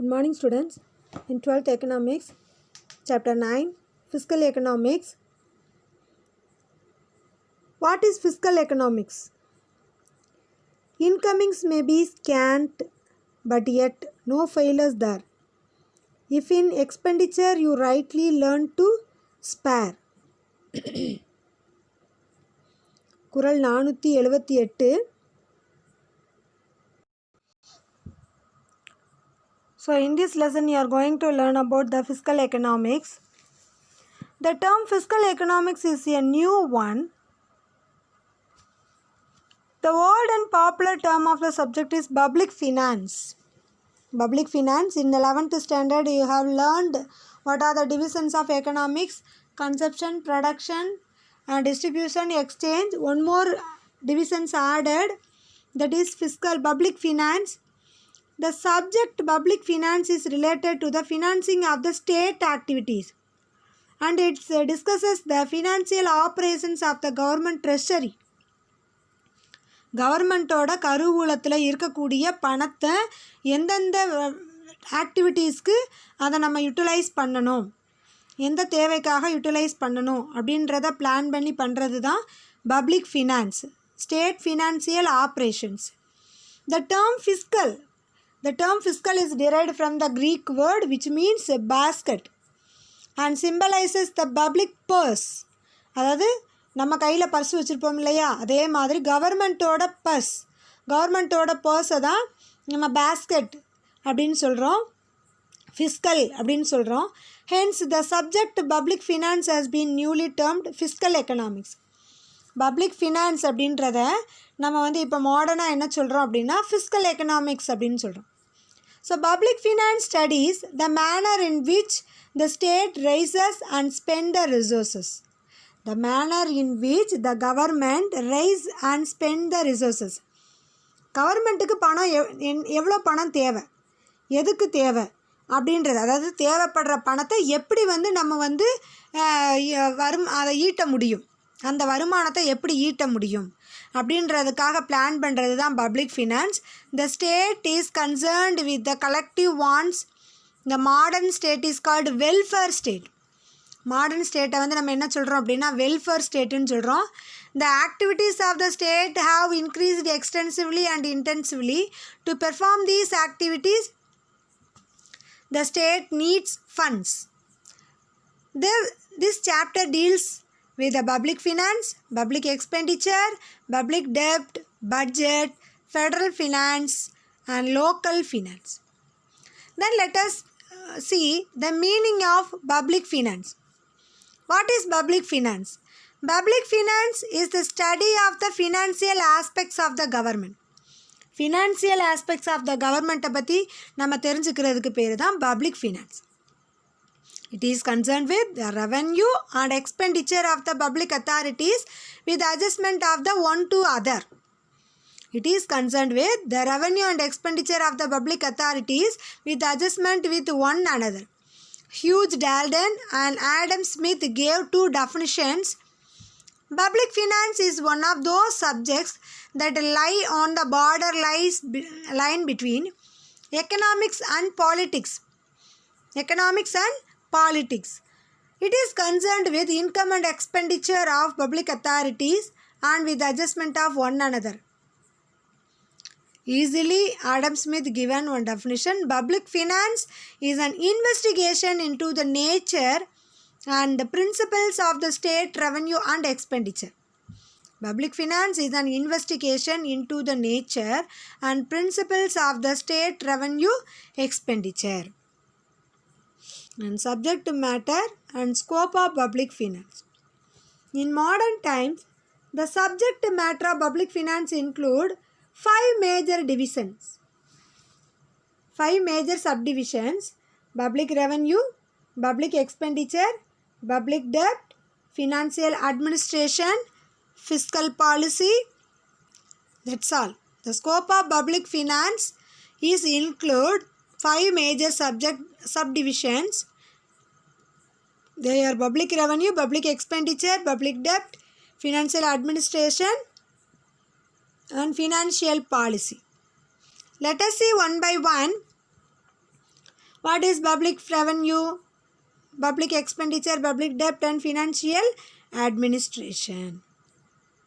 Good morning, students. In 12th Economics, Chapter 9, Fiscal Economics. What is fiscal economics? Incomings may be scant, but yet no failures there. If in expenditure you rightly learn to spare. குறள் 478. So in this lesson you are going to learn about the fiscal economics. The term fiscal economics is a new one. The old and popular term of the subject is public finance. Public finance, in the 11th standard you have learned what are the divisions of economics: consumption, production, distribution, exchange. One more divisions added, that is fiscal public finance. The subject public finance is related to the financing of the state activities, and it discusses the financial operations of the government treasury. கவர்மெண்ட்டோட கருவூலத்தில் இருக்கக்கூடிய பணத்தை எந்தெந்த ஆக்டிவிட்டீஸ்க்கு அதை நம்ம utilise பண்ணணும், எந்த தேவைக்காக utilise பண்ணணும் அப்படின்றத பிளான் பண்ணி பண்ணுறது தான் public finance, state financial operations. The term fiscal is derived from the Greek word which means basket and symbolizes the public purse. அதாவது நம்ம கையில் பர்ஸ் வச்சுருப்போம் இல்லையா, அதே மாதிரி கவர்மெண்ட்டோட பர்ஸை தான் நம்ம பேஸ்கெட் அப்படின்னு சொல்கிறோம், ஃபிஸ்கல் அப்படின்னு சொல்கிறோம். Hence the subject public finance has been newly termed fiscal economics. Public finance அப்படின்றத நம்ம இப்போ மாடர்னாக என்ன சொல்கிறோம் அப்படின்னா ஃபிஸ்கல் எக்கனாமிக்ஸ் அப்படின்னு சொல்கிறோம். So public finance studies the manner in which the state raises and spend the resources. The manner in which the government raise and spend the resources. கவர்மெண்ட்டுக்கு பணம் எவ்வளோ பணம் தேவை, எதுக்கு தேவை அப்படின்றது, அதாவது தேவைப்படுற பணத்தை எப்படி நம்ம அதை ஈட்ட முடியும், அந்த வருமானத்தை எப்படி ஈட்ட முடியும் அப்படின்றதுக்காக பிளான் பண்ணுறது தான் public finance. The state is concerned with the collective wants. The modern state is called welfare state. Modern ஸ்டேட்டை நம்ம என்ன சொல்கிறோம் அப்படின்னா வெல்ஃபேர் ஸ்டேட்டுன்னு சொல்கிறோம். The activities of the state have increased extensively and intensively. To perform these activities, the state needs funds. This chapter deals with the public finance, public expenditure, public debt, budget, federal finance and local finance. Then let us see the meaning of public finance. What is public finance? Public finance is the study of the financial aspects of the government. Financial aspects of the government பற்றி நம்ம தெரிஞ்சுக்கிறதுக்கு பேர் தான் public finance. It is concerned with the revenue and expenditure of the public authorities with adjustment of the one to other. It is concerned with the revenue and expenditure of the public authorities with adjustment with one another. Hugh Dalton and Adam Smith gave two definitions. Public finance is one of those subjects that lie on the line between economics and politics. Economics and politics. It is concerned with income and expenditure of public authorities and with adjustment of one another. Easily Adam Smith given one definition: public finance is an investigation into the nature and the principles of the state revenue and expenditure. Public finance is an investigation into the nature and principles of the state revenue expenditure. And subject matter and scope of public finance. In modern times, the subject matter of public finance include 5 major divisions, 5 major subdivisions: public revenue, public expenditure, public debt, financial administration, fiscal policy. That's all. The scope of public finance is include 5 major subdivisions. They are public revenue, public expenditure, public debt, financial administration and financial policy. Let us see one by one. What is public revenue? Public expenditure, public debt and financial administration.